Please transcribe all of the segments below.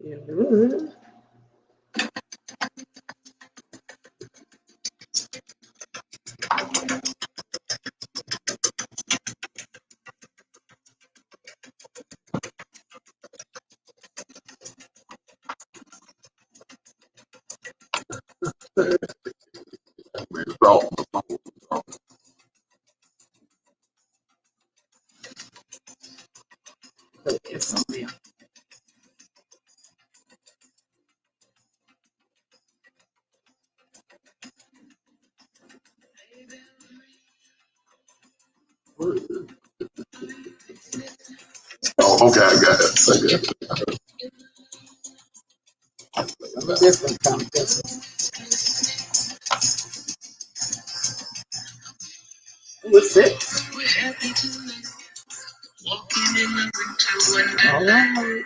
You it's on there. Oh, okay, I got it. This one comes. This one. What's it? All right.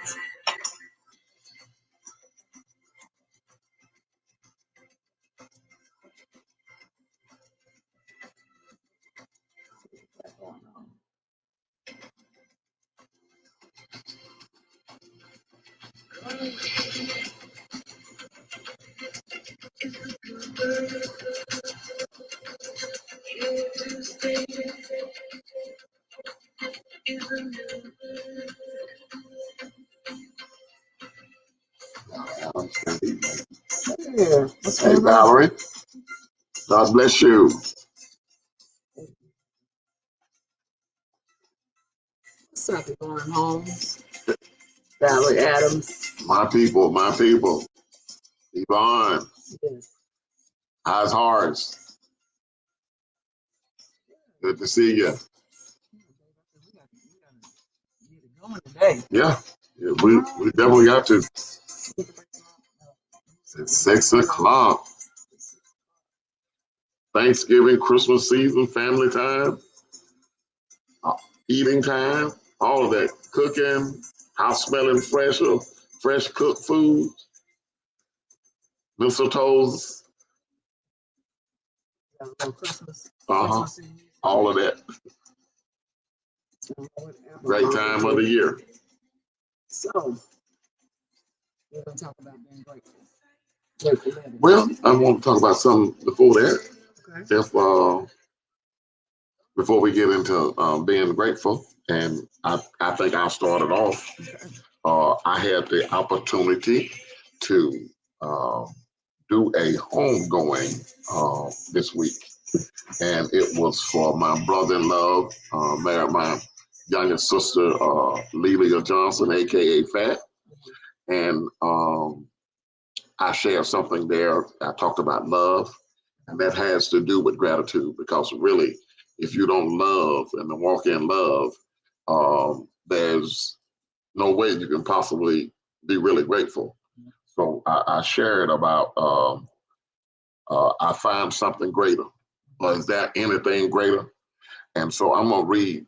Yeah. What's Hey, going on? Valerie. God bless you. What's up, Yvonne Holmes? Valerie Adams. My people, my people. Yvonne, Yes. how's hearts? Good to see you. We gotta get it going today. Yeah, we definitely got to. It's 6 o'clock. Thanksgiving, Christmas season, family time, eating time, all of that. Cooking, house smelling fresh cooked food, mistletoes, Got a little Christmas. uh-huh, Christmas Eve. all of that. Great time of the year. So, we're going to talk about being grateful. Grateful living. Well, I want to talk about something before that. Okay. If before we get into being grateful, and I think I'll start it off. I had the opportunity to do a homegoing this week, and it was for my brother-in-law, married my youngest sister, Lelia Johnson, aka Fat, and I shared something there. I talked about love, and that has to do with gratitude, because really, if you don't love and walk in love, there's no way you can possibly be really grateful. So I shared about I find something greater. Or is there anything greater? And so I'm going to read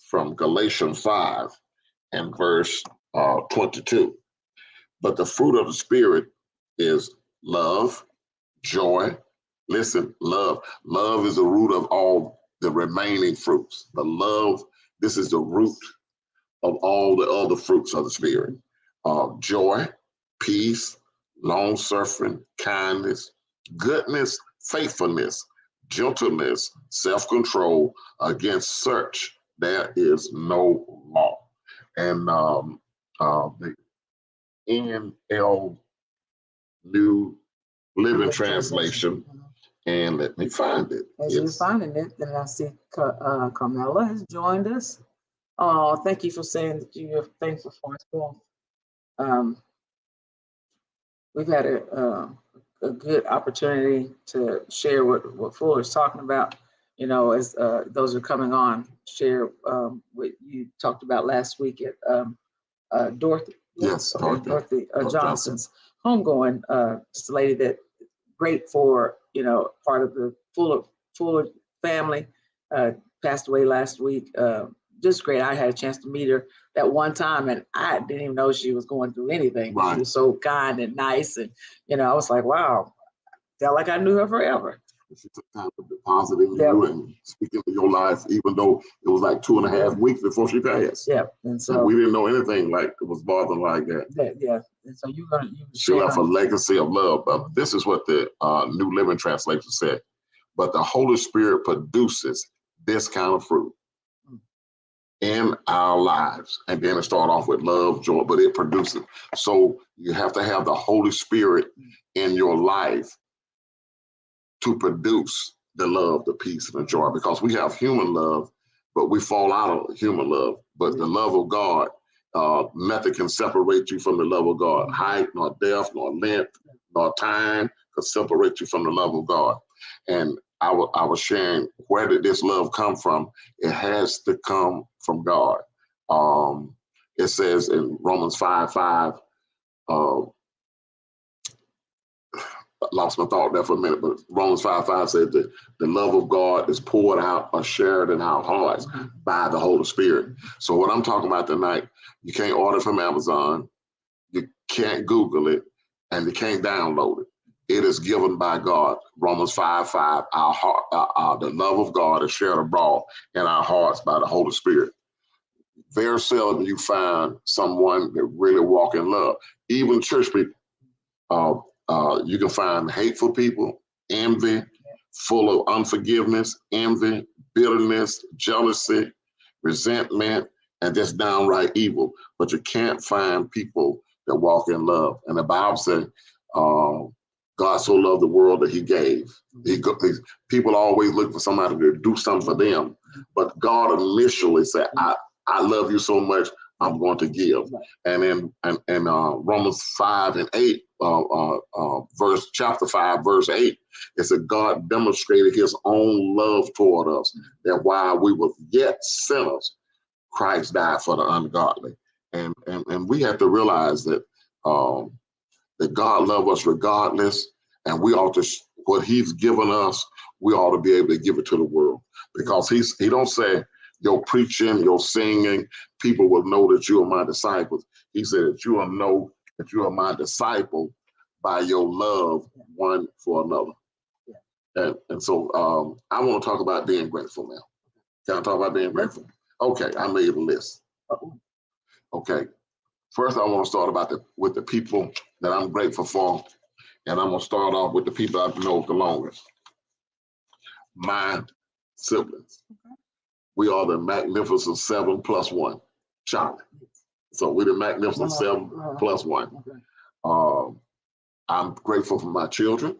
from Galatians 5 and verse 22. But the fruit of the Spirit is love, joy. Listen, love. Love is the root of all the remaining fruits. The love, this is the root of all the other fruits of the Spirit. Joy, peace, long suffering, kindness, goodness, faithfulness, gentleness, self control. Against such, there is no law. And the NL New Living Translation, and let me find it. As you're finding it, then I see Carmela has joined us. Oh, thank you for saying that you're thankful for us both. We've had a good opportunity to share what Fuller's talking about. You know, as those are coming on, share what you talked about last week at Dorothy. Yes, Dorothy Johnson's homegoing. Just a lady that great for, you know, part of the Fuller family. Passed away last week. Just great. I had a chance to meet her that one time, and I didn't even know she was going through anything. Right. She was so kind and nice, and you know, I was like, wow, felt like I knew her forever. she took time to deposit in you and speak into your life, even though it was like 2.5 weeks before she passed. Yeah, and so we didn't know anything like it was bothering like that. Yeah, and so she left a legacy of love. But this is what the New Living Translation said. But the Holy Spirit produces this kind of fruit in our lives. And then it started off with love, joy, but it produces. So you have to have the Holy Spirit in your life to produce the love, the peace, and the joy, because we have human love, but we fall out of human love. But the love of God, nothing can separate you from the love of God. Height, nor depth, nor length, nor time could separate you from the love of God. And I was sharing, where did this love come from? It has to come from God. It says in Romans 5:5, lost my thought there for a minute, but Romans 5:5 said that the love of God is poured out or shared in our hearts by the Holy Spirit. So what I'm talking about tonight, you can't order from Amazon, you can't Google it, and you can't download it. It is given by God. Romans 5:5, our heart, the love of God is shared abroad in our hearts by the Holy Spirit. Very seldom you find someone that really walk in love. Even church people, you can find hateful people, envy, full of unforgiveness, envy, bitterness, jealousy, resentment, and just downright evil. But you can't find people that walk in love. And the Bible says, God so loved the world that he gave. People always look for somebody to do something for them. But God initially said, I love you so much, I'm going to give. And in Romans 5:8, chapter 5, verse 8, it said God demonstrated his own love toward us, that while we were yet sinners, Christ died for the ungodly. And we have to realize that that God loves us regardless, and we ought to, what he's given us, we ought to be able to give it to the world. Because he don't say your preaching, your singing, people will know that you are my disciples. He said that you will know that you are my disciple by your love one for another. And so I want to talk about being grateful now. Can I talk about being grateful? Okay, I made a list. Okay, first I want to start with the people that I'm grateful for, and I'm going to start off with the people I've known the longest. My siblings. We are the Magnificent 7 plus 1, Charlie. So we're the Magnificent 7 plus 1. I'm grateful for my children,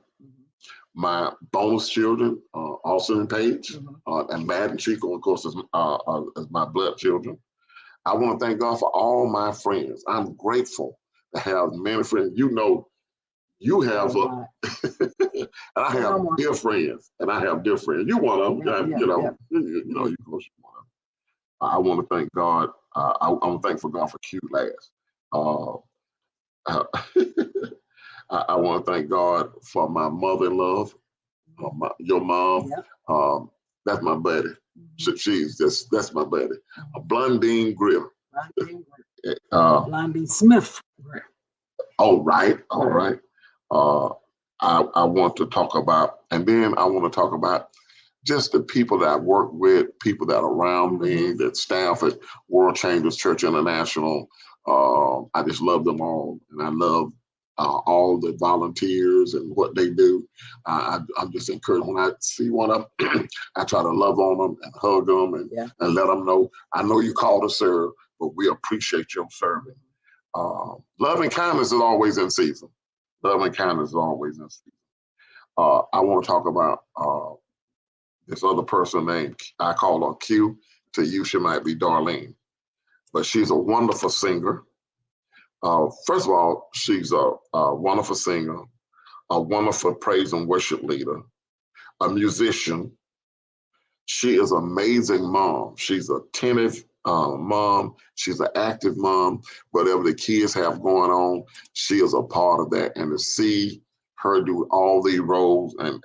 my bonus children, Austin and Paige, and Matt and Chico, of course, is my blood children. I want to thank God for all my friends. I'm grateful to have many friends. You know, you have, and I have dear friends, and I have dear friends. You one of them, you know, you close to one of them. I want to thank God. I'm thankful God for Q Last. I want to thank God for my mother-in-law, your mom. That's my buddy. That's my buddy. Blondine Grill. Blondine Smith. All right. I want to talk about, and then I want to talk about just the people that I work with, people that are around me, that staff at World Changers Church International. I just love them all, and I love all the volunteers and what they do. I'm just encouraged. When I see one of them, I try to love on them and hug them and let them know, I know you called to serve, but we appreciate your serving. Love and kindness is always in season. Love and kindness is always in season. I want to talk about this other person named, I call her Q. To you, she might be Darlene. But she's a wonderful singer. First of all, she's a wonderful singer, a wonderful praise and worship leader, a musician. She is an amazing mom. She's a attentive mom. She's an active mom. Whatever the kids have going on, she is a part of that. And to see her do all these roles, and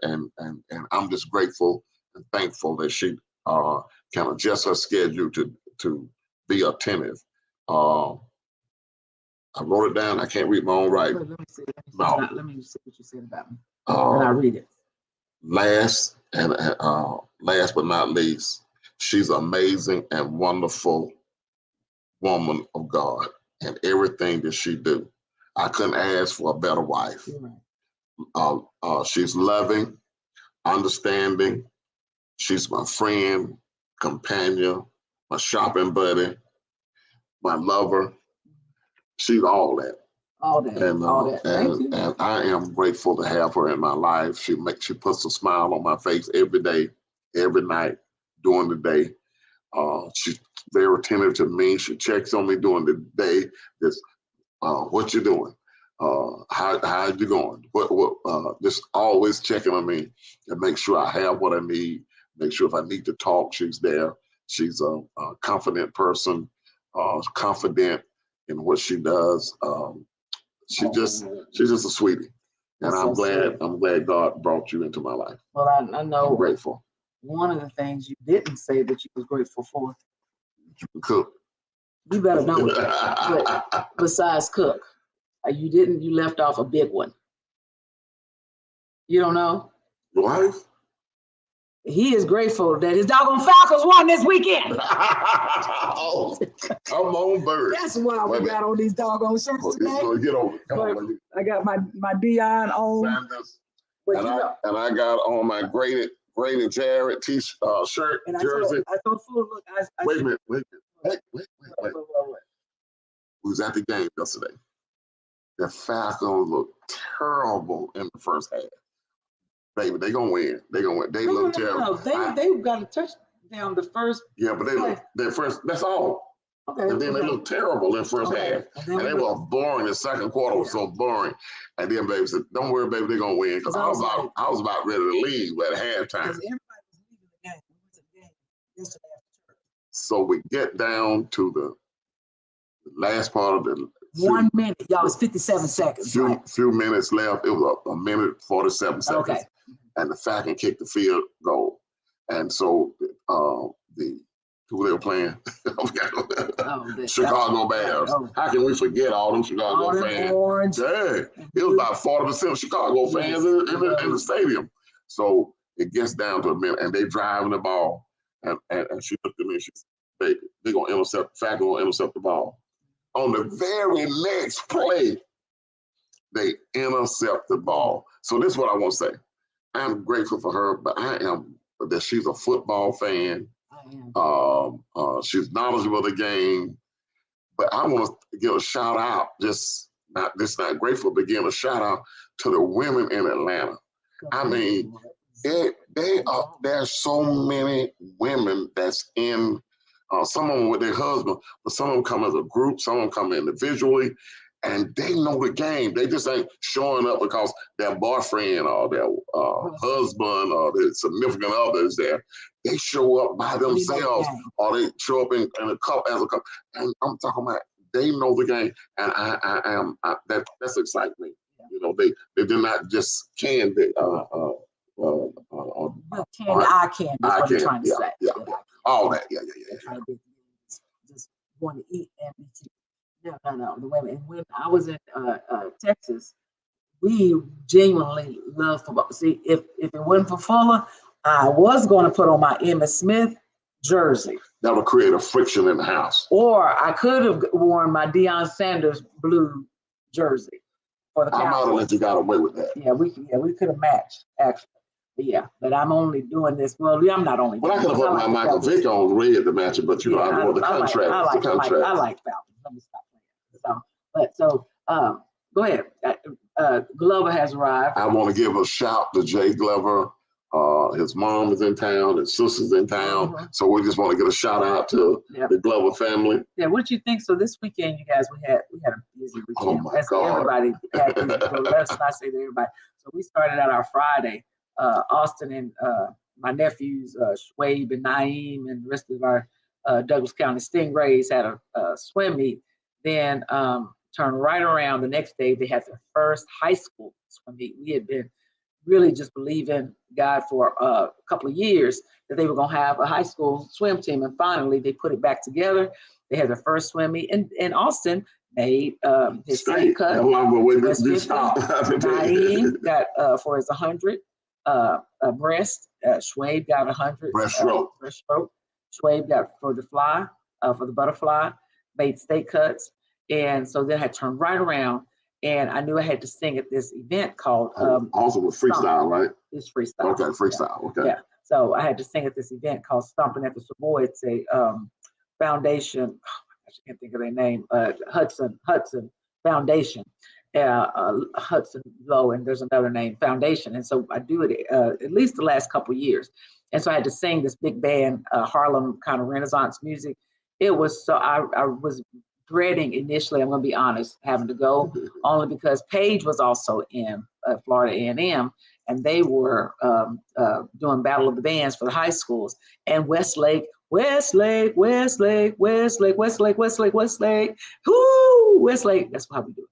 I'm just grateful and thankful that she can adjust her schedule to be attentive. I wrote it down. I can't read my own writing. Let me see what you said about me. And I read it. last but not least, she's an amazing and wonderful woman of God, and everything that she do. I couldn't ask for a better wife. She's loving, understanding. She's my friend, companion, my shopping buddy, my lover. She's all that. All that. And I am grateful to have her in my life. She puts a smile on my face every day, every night, during the day. She's very attentive to me. She checks on me during the day. Just what you doing? How you going? Just always checking on me and make sure I have what I need. Make sure if I need to talk, she's there. She's a confident person, confident in what she does. She's just a sweetie, and I'm glad God brought you into my life. Well, I know. I'm grateful. One of the things you didn't say that you was grateful for. Cook. You better know it. But besides cook, you left off a big one. You don't know? Wife? He is grateful that his doggone Falcons won this weekend. Oh, come on, bird. That's why we got on these doggone shirts today. Get over it. Come on, I got my Dion on. And I got on my graded Jared shirt, and jersey. I told Fool, look, wait a minute. Wait. We was at the game yesterday. The Falcons looked terrible in the first half. Baby, they gonna win. They look terrible. No. They got a touchdown the first. Yeah, but they first. That's all. Okay. And then they looked terrible in the first half. And they were boring. The second quarter was so boring. And then baby said, "Don't worry, baby, they're gonna win." Because I was about ready to leave at halftime. Because everybody was leaving the game. We went to the game yesterday after church. So we get down to the last part of the 1 minute, y'all. It's 57 seconds. Few minutes left. It was a minute 47 seconds. Okay. And the Falcons kicked the field goal. And so who they were playing? Chicago Bears. How can we forget all them Chicago fans? Orange. Yeah, it was about 40% of Chicago fans in the stadium. So it gets down to a minute, and they driving the ball. And she looked at me and she said, "Baby, they're going to intercept. Falcons going to intercept the ball." On the very next play, they intercept the ball. So this is what I want to say. I'm grateful for her, but I am that she's a football fan. She's knowledgeable of the game, but I want to give a shout out. Not grateful, but give a shout out to the women in Atlanta. I mean, there's so many women that's in. Some of them with their husband, but some of them come as a group. Some of them come individually, and they know the game. They just ain't showing up because their boyfriend or their husband or their significant other is there. They show up by themselves, or they show up in a couple as a couple. And I'm talking about they know the game, and that's exciting me. You know, they did not just candy. Eye candy. That's what I'm trying to say. Yeah. All that. Yeah. Just want to eat and be cheap. No. The women. And when I was in Texas, we genuinely love football. See, if it wasn't for Fuller, I was going to put on my Emmitt Smith jersey. That would create a friction in the house. Or I could have worn my Deion Sanders blue jersey for the Cowboys. I'm not let you got away with that. Yeah, we could have matched actually. Yeah, but I'm only doing this. Well, I'm not only. Well, I could have put my Michael Vick on red to match it, but you know, I wore the contract. I like Falcons. Let me stop playing. Go ahead. Glover has arrived. I want to give a shout to Jay Glover. His mom is in town. His sister's in town. Mm-hmm. So we just want to give a shout out to the Glover family. Yeah, what do you think? So this weekend, you guys, we had a busy weekend. Oh my God. Everybody had busy. So let's not say to everybody. So we started out our Friday. Austin and my nephews, Schwabe and Naeem, and the rest of our Douglas County Stingrays had a swim meet. Then turned right around the next day. They had their first high school swim meet. We had been really just believing God for a couple of years that they were going to have a high school swim team. And finally, they put it back together. They had their first swim meet. And Austin made his state cut. Naeem got for his 100. breast. Schwabe got 100. Breaststroke. Breaststroke. Schwabe got for the fly, for the butterfly, made steak cuts. And so then I turned right around and I knew I had to sing at this event called also with freestyle, right? It's freestyle. Okay, freestyle. Okay. Yeah. So I had to sing at this event called Stomping at the Savoy. It's a foundation. I can't think of their name. Hudson Foundation. Hudson Low, and there's another name, Foundation. And so I do it at least the last couple of years. And so I had to sing this big band, Harlem kind of Renaissance music. It was so I was dreading initially, I'm going to be honest, having to go, only because Paige was also in Florida A&M, and they were doing Battle of the Bands for the high schools. And Westlake, whoo, Westlake, that's how we do it.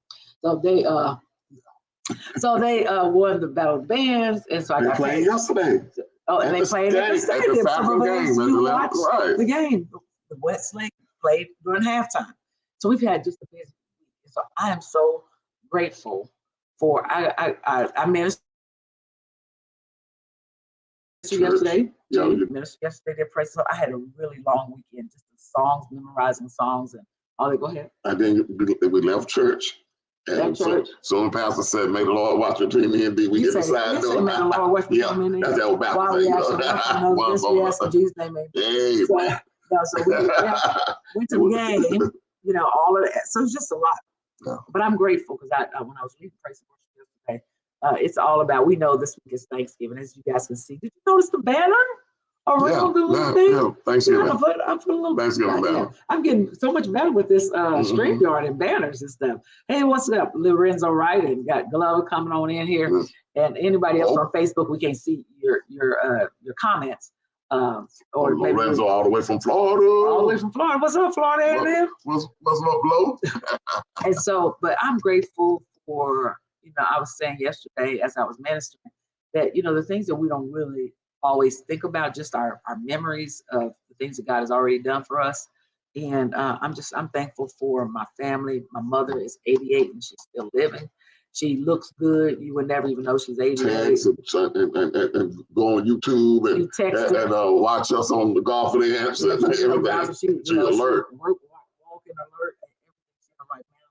So they won the Battle of the Bands, and so I got playing yesterday. Oh, and they played at the stadium. Some of us who watched the game. The Westlake played during halftime. So we've had just a busy week. So I am so grateful for I ministered yesterday. Yeah, Ministered yesterday. They prayed. So I had a really long weekend, just the songs, memorizing songs, and all that. Go ahead. And then we left church. And so the pastor said, "May the Lord watch between me and thee." We hit the side door. May the Lord watch between me and thee. That's that Baptist While we ask in Jesus' name, hey, so we went to the game, all of that. So it's just a lot. Yeah. But I'm grateful because when I was leading praise and worship yesterday, it's all about, we know this week is Thanksgiving, as you guys can see. Did you notice the banner around the little thing? Yeah, Thanksgiving. I'm putting a little Thanksgiving banner. I'm getting so much better with this StreamYard and banners and stuff. Hey, what's up? Lorenzo Wright and got Glover coming on in here. Mm-hmm. And anybody else on Facebook, we can't see your comments. Or Lorenzo all the way from Florida. All the way from Florida. What's up, Florida? What's up, Blow? And so, but I'm grateful for, I was saying yesterday as I was ministering that, the things that we don't really always think about, just our memories of the things that God has already done for us. And I'm thankful for my family. My mother is 88 and she's still living. She looks good. You would never even know she's 88. Text and go on YouTube and watch us on the GodFidence and everything. She alert. Walking alert. Right now.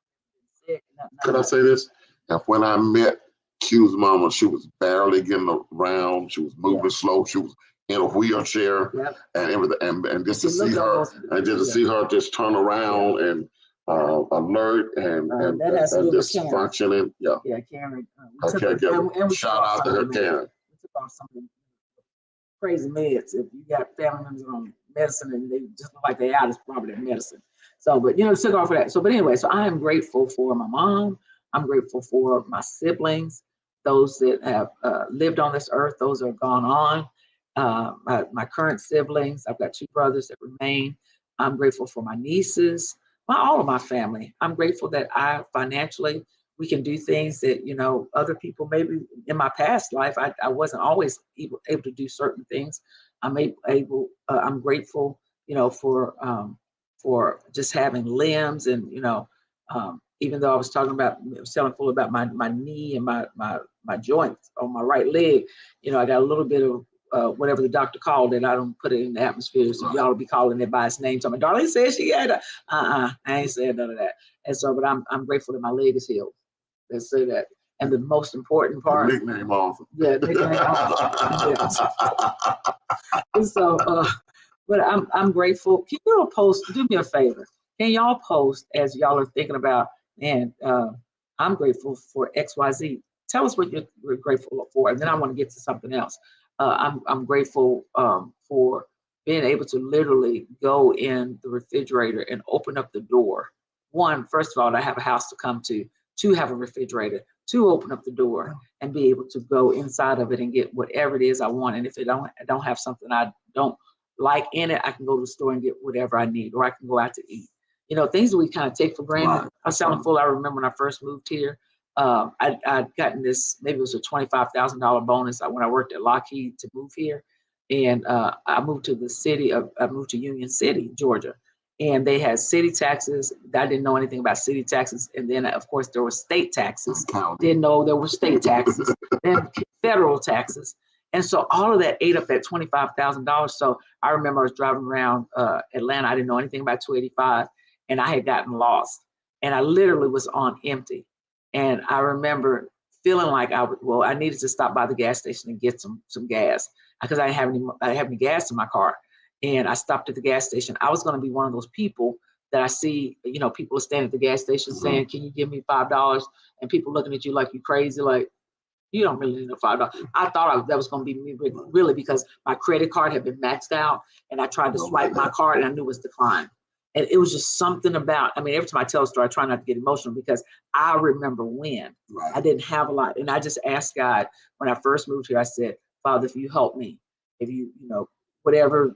Sick. Could I say this? And when I met Q's mama, she was barely getting around. She was moving slow. She was in a wheelchair and everything. And just to see her, just turn around and alert and just functioning. Yeah, Karen. Shout out to her, Karen. We took off some of the crazy meds. If you got family members on medicine and they just look like they out, it's probably their medicine. So, but took off for that. So, but anyway, so I am grateful for my mom. I'm grateful for my siblings, those that have lived on this earth, those that have gone on. My current siblings, I've got 2 brothers that remain. I'm grateful for my nieces. All of my family. I'm grateful that financially, we can do things that, other people, maybe in my past life, I wasn't always able to do certain things. I'm grateful, for just having limbs and, even though I was telling full about my knee and my joints on my right leg, I got a little bit of whatever the doctor called it. I don't put it in the atmosphere, so y'all will be calling it by its name. So my darling said she had I ain't saying none of that. And so, but I'm grateful that my leg is healed. Let's say that. And the most important part, nickname off. Yeah, nickname off. And so, but I'm grateful. Can you all post? Do me a favor. Can y'all post as y'all are thinking about? And I'm grateful for XYZ. Tell us what you're grateful for, and then I want to get to something else. I'm grateful for being able to literally go in the refrigerator and open up the door. 1, first of all, to have a house to come to. 2, have a refrigerator. 2, open up the door and be able to go inside of it and get whatever it is I want. And if I don't have something I don't like in it, I can go to the store and get whatever I need, or I can go out to eat. Things that we kind of take for granted. Right. I was telling full. I remember when I first moved here. I'd gotten this, maybe it was a $25,000 bonus when I worked at Lockheed to move here. And I moved to Union City, Georgia. And they had city taxes. I didn't know anything about city taxes. And then, of course, there were state taxes. Didn't know there were state taxes. Then federal taxes. And so all of that ate up that $25,000. So I remember I was driving around Atlanta. I didn't know anything about 285, and I had gotten lost. And I literally was on empty. And I remember feeling like I needed to stop by the gas station and get some gas because I didn't have any gas in my car. And I stopped at the gas station. I was going to be one of those people that I see, people are standing at the gas station saying, "Can you give me $5?" And people looking at you like you crazy, like, you don't really need no $5. I thought that was going to be me really because my credit card had been maxed out and I tried to swipe my card and I knew it was declined. And it was just something about, every time I tell a story, I try not to get emotional because I remember when I didn't have a lot. And I just asked God when I first moved here, I said, "Father, if you help me, if you, whatever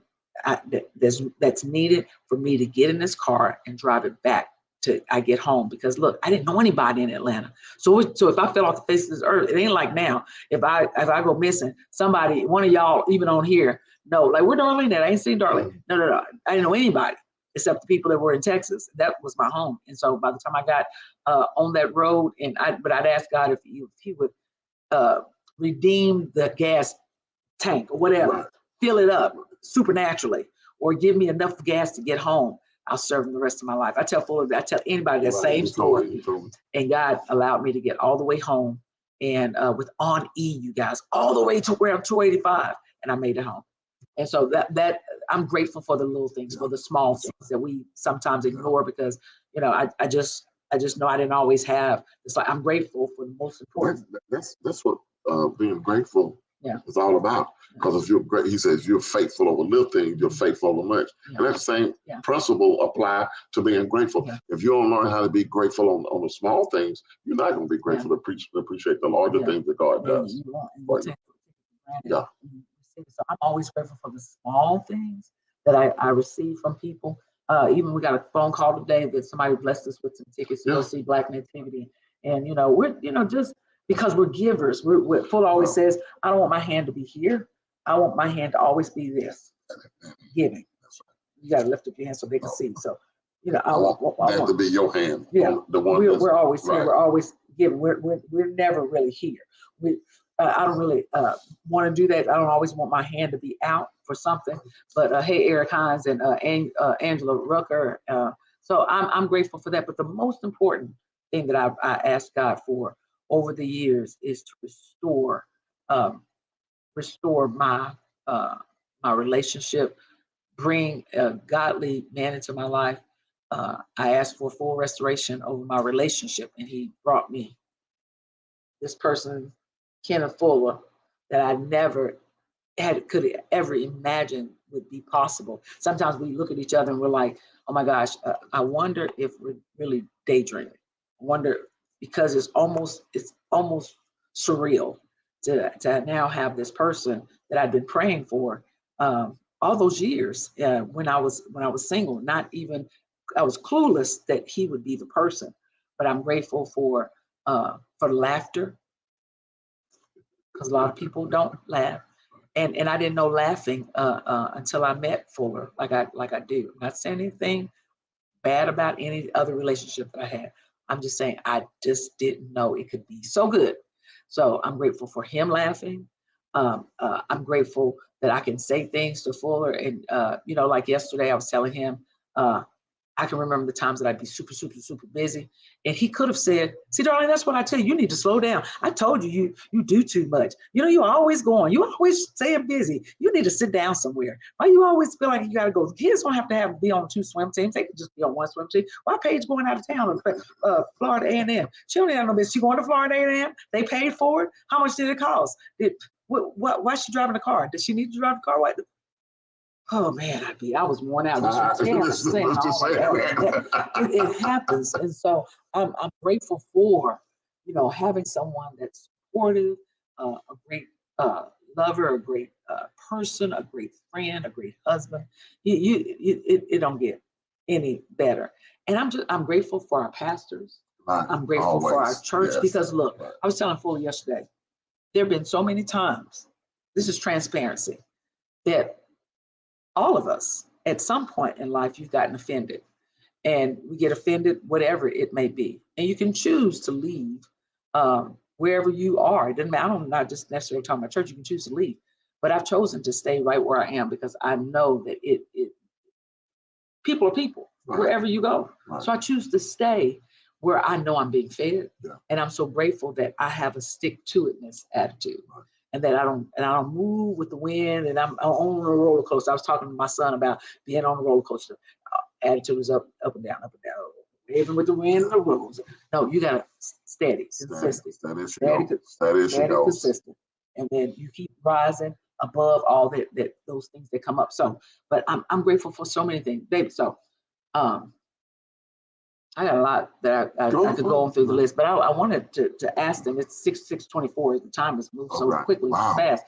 that's needed for me to get in this car and drive it back to I get home." Because look, I didn't know anybody in Atlanta. So if I fell off the face of this earth, it ain't like now. If I go missing, somebody, one of y'all, even on here, no, like, "Where Darlene at? I ain't seen Darlene." No. I didn't know anybody except the people that were in Texas. That was my home. And so by the time I got on that road, but I'd ask God if he would redeem the gas tank or whatever, fill it up supernaturally, or give me enough gas to get home. I'll serve him the rest of my life. I tell anybody that same story. And God allowed me to get all the way home and with on E, you guys, all the way to where I'm 285, and I made it home. And so that I'm grateful for the little things, for the small things that we sometimes ignore because, I just know I didn't always have. It's like I'm grateful for the most important. That's what being grateful is all about. Because if you're great, he says, "You're faithful over little things, you're faithful over much." And that same principle apply to being grateful. If you don't learn how to be grateful on the small things, you're not going to be grateful to appreciate the larger things that God does. So I'm always grateful for the small things that I receive from people. Even we got a phone call today that somebody blessed us with some tickets to go see Black Nativity. And, we're, just because we're givers, Fuller always says, "I don't want my hand to be here. I want my hand to always be this, giving." You got to lift up your hand so they can see. So, I want that to be your hand. Yeah, the one we're always here. We're always giving. We're never really here. I don't really want to do that. I don't always want my hand to be out for something. But hey, Eric Hines and Angela Rucker. So I'm grateful for that. But the most important thing that I asked God for over the years is to restore my relationship, bring a godly man into my life. I asked for full restoration over my relationship, and he brought me this person, Kenneth Fuller, that I never could ever imagine would be possible. Sometimes we look at each other and we're like, "Oh my gosh, I wonder if we're really daydreaming." I wonder, because it's almost surreal to now have this person that I've been praying for all those years when I was single. Not even, I was clueless that he would be the person. But I'm grateful for laughter, because a lot of people don't laugh, and I didn't know laughing until I met Fuller, like I do. I'm not saying anything bad about any other relationship that I had. I'm just saying I just didn't know it could be so good. So I'm grateful for him laughing. I'm grateful that I can say things to Fuller, and like yesterday I was telling him. I can remember the times that I'd be super, super, super busy. And he could have said, "See, darling, that's what I tell you. You need to slow down. I told you, you do too much. You're always going. You always staying busy. You need to sit down somewhere. Why you always feel like you got to go? Kids don't have to be on 2 swim teams. They can just be on 1 swim team. Why Paige going out of town to Florida A&M? She don't have no business. She going to Florida A&M. They paid for it. How much did it cost? Why is she driving a car? Does she need to drive a car? What? Oh man, I was worn out. It happens, and so I'm grateful for having someone that's supportive, a great lover, a great person, a great friend, a great husband. It don't get any better. And I'm grateful for our pastors. I'm grateful for our church, because look, I was telling Fuller yesterday, there have been so many times. This is transparency, that all of us, at some point in life, you've gotten offended, and we get offended, whatever it may be. And you can choose to leave wherever you are. It doesn't matter. I'm not just necessarily talking about church. You can choose to leave. but I've chosen to stay right where I am because I know that people are people wherever you go. So I choose to stay where I know I'm being fed, and I'm so grateful that I have a stick to itness attitude, and that I don't move with the wind, and I'm on a roller coaster. I was talking to my son about being on a roller coaster. Attitude is up and down, even with the wind and the rules. No, you gotta steady, consistent, consistent, and then you keep rising above all that those things that come up. So, but I'm grateful for so many things, David. So, I got a lot that I could go on through the list, but I wanted to ask them. It's 6:24. The time has moved so quickly, fast,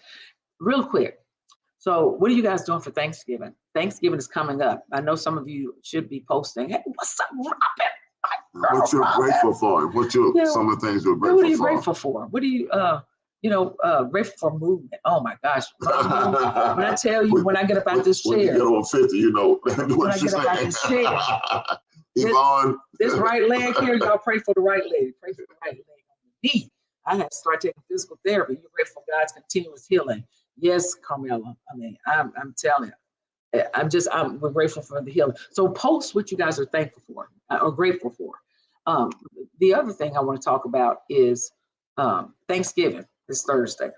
real quick. So what are you guys doing for Thanksgiving? Thanksgiving is coming up. I know some of you should be posting, hey, what's up, Robin? What you're grateful for? Some of the things you're grateful for? What are you grateful for? What are you, grateful for movement? Oh my gosh. When I tell you, when I get up out this chair. When you get on 50, when I get up out this chair. Yvonne. This right leg here, y'all pray for the right leg. Pray for the right leg on the knee. I had to start taking physical therapy. You're grateful for God's continuous healing. Yes, Carmela. I mean, I'm telling you, we're grateful for the healing. So post what you guys are thankful for or grateful for. The other thing I want to talk about is Thanksgiving this Thursday.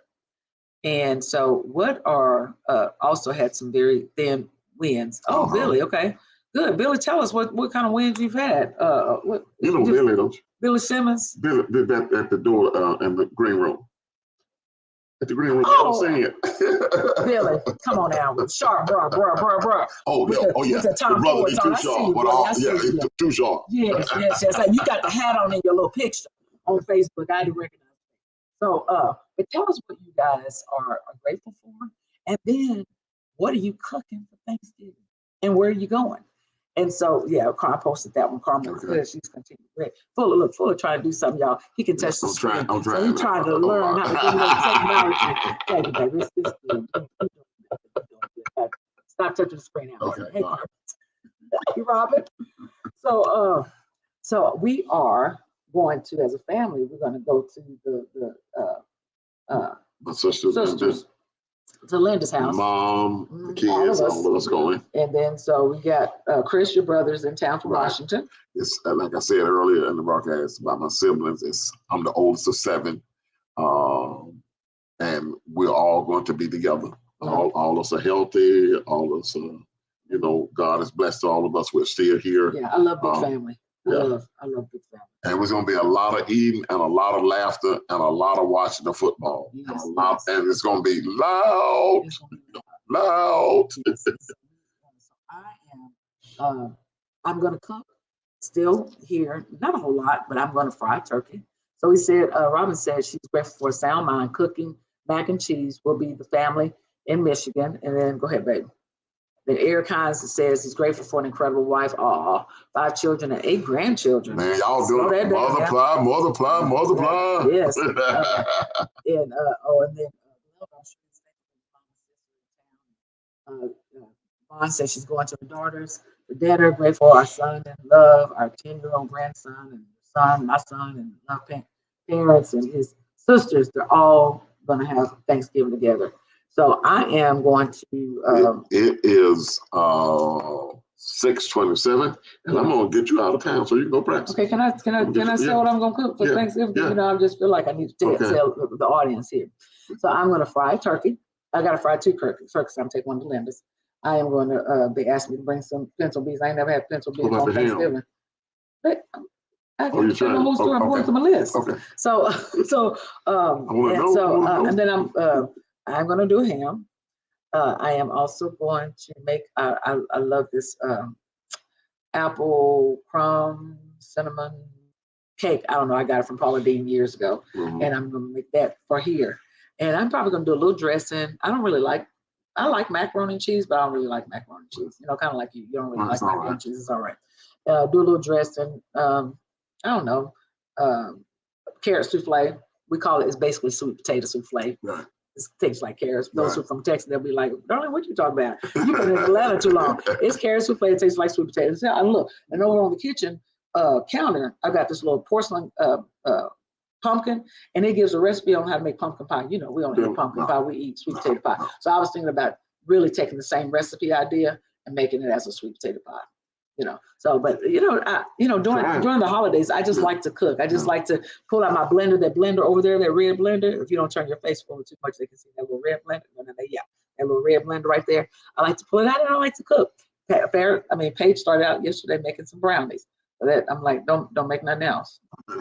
And so what are also had some very thin winds. Oh, Billy, okay. Good. Billy, tell us what kind of winds you've had. Billy, don't you? Billy Simmons? Billy did that at the door in the green room. At the green room, Billy, come on now. Sharp, bruh. Oh, yeah. The brother be too sharp. Too sharp. Yes. Like, you got the hat on in your little picture on Facebook. I do recognize it. So, but tell us what you guys are grateful for. And then, what are you cooking for Thanksgiving? And where are you going? And so, I posted that one. Carmen, she's continuing. Great. Full of trying to do something, y'all. He can touch the screen. I'm trying. So he's trying to learn how to do that technology. Thank you, baby. It's good. Stop touching the screen now. Okay. Hey, Carmen. Hey, Robin. So we are going to, as a family, we're going to go to my sisters. To Linda's house. Mom, the kids, all of us going. And then so we got Chris, your brother's in town from Washington. It's like I said earlier in the broadcast about my siblings. I'm the oldest of 7, and we're all going to be together. All of us are healthy. All of us, God has blessed all of us. We're still here. Yeah, I love big family. I love big family. And there's going to be a lot of eating and a lot of laughter and a lot of watching the football. Yes, and it's going to be loud. Loud. Yes. So I'm going to cook still here. Not a whole lot, but I'm going to fry turkey. So he said, Robin said she's grateful for a sound mind. Cooking mac and cheese will be the family in Michigan. And then go ahead, baby. Then Eric Hines says he's grateful for an incredible wife. 5 children and 8 grandchildren. Man, y'all do it. Multiply. Yes. And then Vaughn says she's going to her daughters. The dead are grateful. Our son and love, our 10-year-old grandson and son, my son and love parents and his sisters. They're all going to have Thanksgiving together. So I am going to. It is 6:27, and I'm gonna get you out of town so you can go practice. Okay, can I say what I'm gonna cook for Thanksgiving? I just feel like I need to tell the audience here. So I'm gonna fry turkey. I gotta fry 2 turkeys. I'm taking one to Linda's. I am going to. They asked me to bring some pencil beans. I ain't never had pencil beans on Thanksgiving. But I can tell the whole story. I'm going through my list. Okay. And then I'm going to do ham. I am also going to make, I love this apple crumb cinnamon cake. I don't know, I got it from Paula Deen years ago. Mm-hmm. And I'm going to make that for here. And I'm probably going to do a little dressing. I like macaroni and cheese, but I don't really like macaroni and cheese. Kind of like you don't really like macaroni and cheese. It's all right. Do a little dressing. I don't know, carrot souffle. We call it's basically sweet potato souffle. Right. It tastes like carrots. Those who are from Texas, they'll be like, darling, what you talking about? You've been in Atlanta too long. It's carrot souffle. It tastes like sweet potatoes. And look, and over on the kitchen counter, I got this little porcelain pumpkin, and it gives a recipe on how to make pumpkin pie. You know, we don't eat pumpkin pie, we eat sweet potato pie. So I was thinking about really taking the same recipe idea and making it as a sweet potato pie. You know, so but during the holidays, I just like to cook. I just like to pull out my blender, that blender over there, that red blender. If you don't turn your face forward too much, they can see that little red blender. That little red blender right there. I like to pull it out and I like to cook. Paige started out yesterday making some brownies. So that I'm like, don't make nothing else.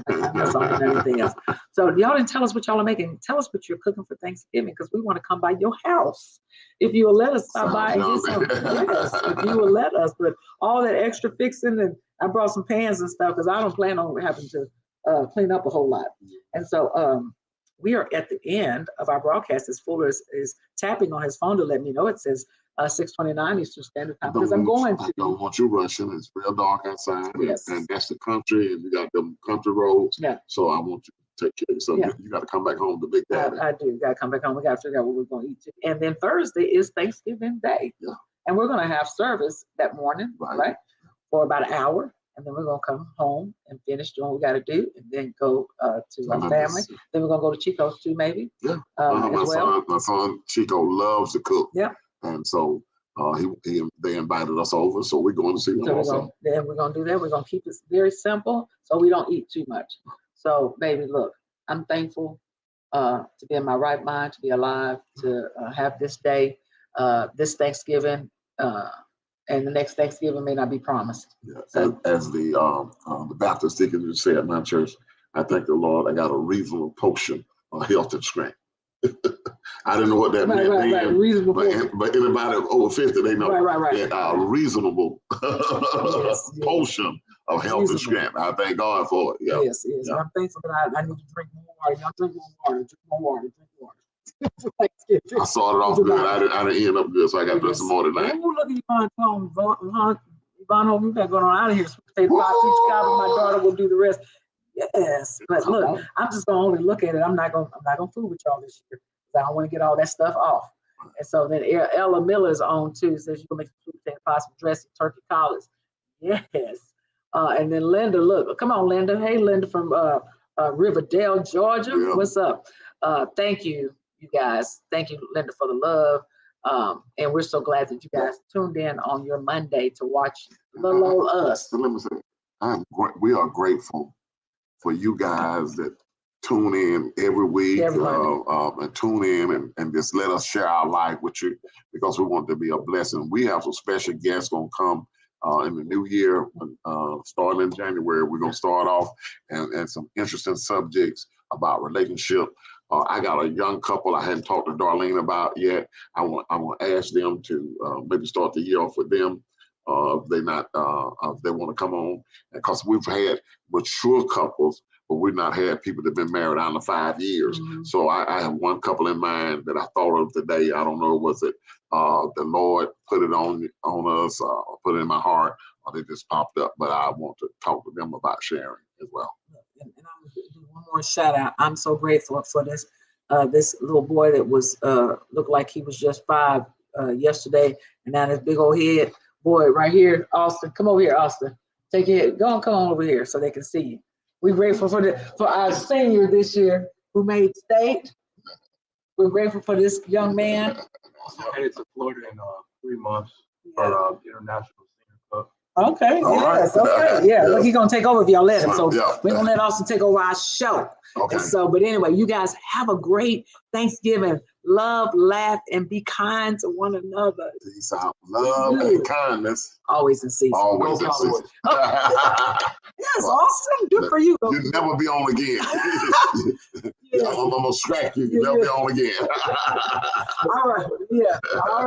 Anything else. So y'all didn't tell us what y'all are making. Tell us what you're cooking for Thanksgiving, because we want to come by your house. If you will let us stop by and get some, yes, if you will let us. But all that extra fixing, and I brought some pans and stuff because I don't plan on having to clean up a whole lot. And so we are at the end of our broadcast. As Fuller is tapping on his phone to let me know. It says 6:29 Eastern Standard Time, because I'm going to. I don't want you rushing. It's real dark outside. Yes. And that's the country, and you got them country roads. Yeah. So I want you to take care. So you got to come back home to Big Daddy. I do. Got to come back home. We got to figure out what we're going to eat. And then Thursday is Thanksgiving Day. Yeah. And we're going to have service that morning, right? For about an hour. And then we're going to come home and finish doing what we got to do, and then go to our family. Then we're going to go to Chico's too, maybe. Yeah. My son Chico loves to cook. Yeah. And so they invited us over, so we're going to see them also. Then we're going to do that. We're going to keep it very simple so we don't eat too much. So, baby, look, I'm thankful to be in my right mind, to be alive, to have this day, this Thanksgiving, and the next Thanksgiving may not be promised. Yeah. So, as the Baptist deacon would say at my church, I thank the Lord I got a reasonable portion of health and strength. I didn't know what that meant. Right. Reasonable but anybody over 50, they know. Right. A reasonable portion of health and strength. I thank God for it. Yeah. Yes. Yeah. I'm thankful that I need to drink more water. Y'all drink more water. I started off good. I didn't end up good, so I got to drink some more tonight. Look at Yvonne home. Yvonne, we got going on out of here. Potato pie, peach cobbler. My daughter will do the rest. Yes, but look, I'm just gonna only look at it. I'm not gonna fool with y'all this year. I don't want to get all that stuff off. And so then Ella Miller's on too. Says you can make some potato pie, some dressing, turkey collars. Yes. And then Linda, look, come on, Linda. Hey, Linda from Riverdale, Georgia. Yeah. What's up? Thank you guys. Thank you, Linda, for the love. And we're so glad that you guys tuned in on your Monday to watch little old us. So let me say, we are grateful for you guys that tune in every week and tune in and just let us share our life with you, because we want to be a blessing. We have some special guests going to come in the new year, starting in January. We're going to start off and some interesting subjects about relationship. I got a young couple I hadn't talked to Darlene about yet. I want to ask them to maybe start the year off with them. If they want to come on, because we've had mature couples, but we've not had people that have been married under 5 years. Mm-hmm. So I have one couple in mind that I thought of today. I don't know, was it the Lord put it on us, put it in my heart, or they just popped up, but I want to talk to them about sharing as well. And I'm going to do one more shout out. I'm so grateful for this little boy that was looked like he was just 5 yesterday, and now this big old head. Boy, right here, Austin. Come over here, Austin. Take your head. Come on over here so they can see you. We're grateful for our senior this year who made state. We're grateful for this young man. I'm headed to Florida in 3 months for International Senior Cup. Okay. Yes. Okay. Yeah. Look, he's gonna take over if y'all let him. So we're gonna let Austin take over our show. Okay. And so, but anyway, you guys have a great Thanksgiving. Love, laugh, and be kind to one another. Peace out. Love and kindness. Always in season. Always in season. Yes, Austin. Good for you. You'll never be on again. I'm gonna distract you. You'll never be on again. All right. Yeah. All right.